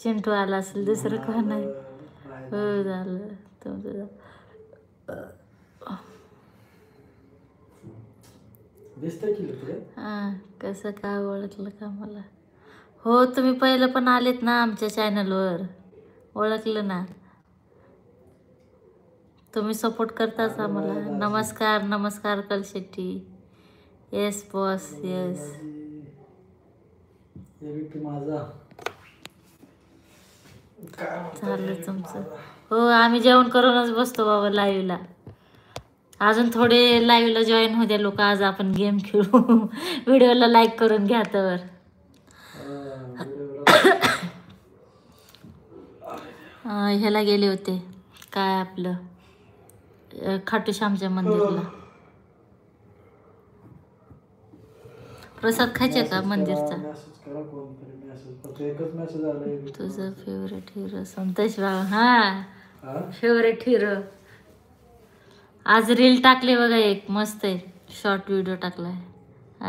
चिंटू आला असेल, दुसरं कोण नाही. हो झालं तुमचं. हां कसं काय ओळखलं का मला? हो तुम्ही पहिलं पण आलेत ना आमच्या चॅनलवर, ओळखलं ना. तुम्ही सपोर्ट करताच आम्हाला. नमस्कार नमस्कार कलशेट्टी. Yes boss yes. झालं तुमचं? हो आम्ही जेवण करूनच बसतो बाबा लाईव्हला. अजून थोडे लाईव्हला जॉईन होऊ द्या लोक. आज आपण गेम खेळू. व्हिडिओला लाईक करून घ्या तर. ह्याला गेले होते काय आपलं खाटू श्यामच्या मंदिरला. प्रसाद खायचे का मंदिरचा? तुझं फेवरेट हिरो संतोष भाऊ. हा फेवरेट हिरो. आज रील टाकले बघा एक मस्त आहे, शॉर्ट व्हिडिओ टाकलाय.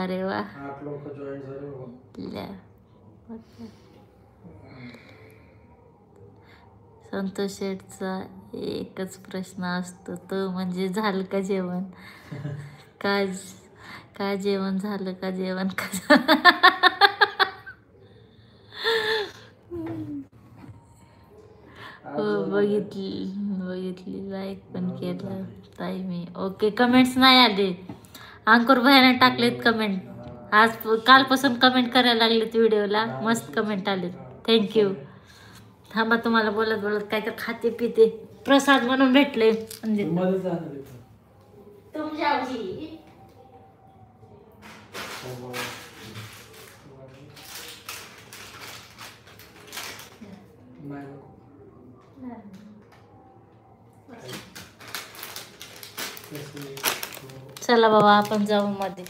अरे वा. संतोष शेठचा एकच प्रश्न असतो तो म्हणजे झालं का जेवण? काय जेवण झालं का? जेवण का? हो बघितली लाईक पण केलं ताई मी. ओके कमेंट्स नाही आले. अंकुर भाईने टाकलेत कमेंट. आज कालपासून कमेंट करायला लागलेत व्हिडिओला. मस्त कमेंट आलेत. थँक्यू. थांबा तुम्हाला बोलत बोलत काय तर खाते पिते. प्रसाद म्हणून भेटले तुमच्याशी. चला बाबा आपण जाऊ मध्ये.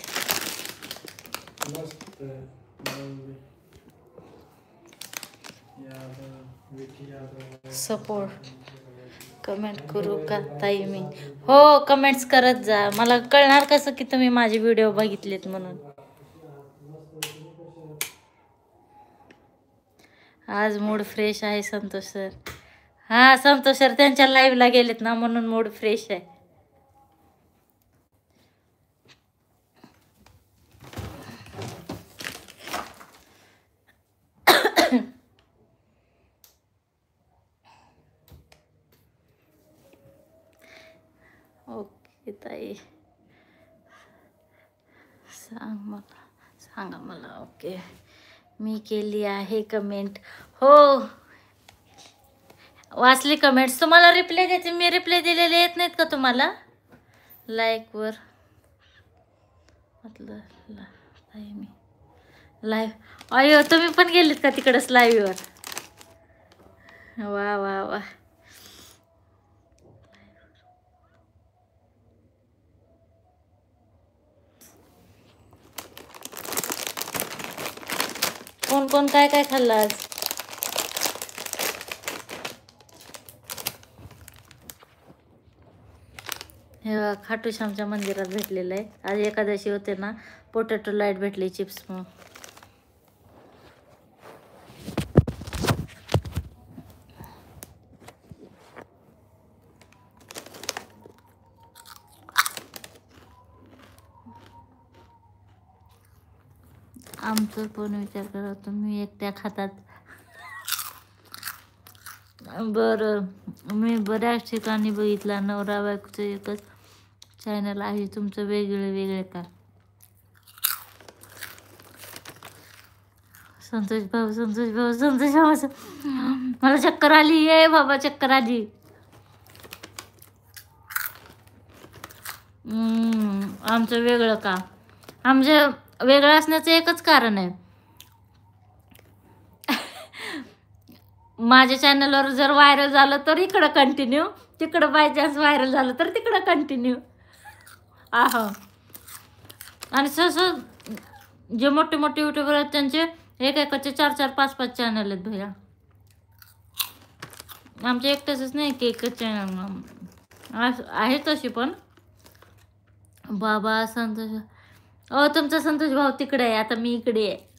सपोर्ट कमेंट करू का ताई मी? हो कमेंट्स करत जा. मला कळणार कसं की तुम्ही माझे व्हिडिओ बघितलेत म्हणून. आज मूड फ्रेश आहे संतोष सर. हा संतोष सर त्यांच्या लाईव्हला गेलेत ना म्हणून मूड फ्रेश आहे. ओके ताई सांगा मला. ओके मी केली आहे कमेंट. हो वाचली कमेंट्स. तुम्हाला रिप्लाय द्यायचे, मी रिप्लाय दिलेले येत नाहीत का तुम्हाला लाईकवर? म्हटलं ताई मी लाईव्ह. अयो तुम्ही पण गेलेत का तिकडच लाईव्हवर? वा वा वा. कोण कोण काय काय खाल्लं आज? हे खाटू श्यामच्या मंदिरात भेटलेलं आहे. आज एकादशी होते ना. पोटॅटो लाईट भेटले चिप्स म्हणून. आमचं पण विचार करा तुम्ही एकट्या खातात. बरं मी बऱ्याच ठिकाणी बघितला नवरा बायकोचं एकच चॅनल आहे, तुमचं वेगळे वेगळे का? संतोष भाऊ मला चक्कर आली. ये बाबा चक्कर आली. आमचं वेगळं का? आमचं वेगळं असण्याचं एकच कारण आहे. माझ्या चॅनलवर जर व्हायरल झालं तर इकडं कंटिन्यू, तिकडं बाय चान्स व्हायरल झालं तर तिकडं कंटिन्यू. आणि सहसा जे मोठे मोठे युट्यूबर आहेत त्यांचे एकाचे 4-4, 5-5 चॅनल आहेत भैया. आमच्या एकट्याच नाही की एकच चॅनल आहे तशी पण. बाबा संतोष तुमचा संतोष भाऊ तिकडे आहे, आता मी इकडे आहे.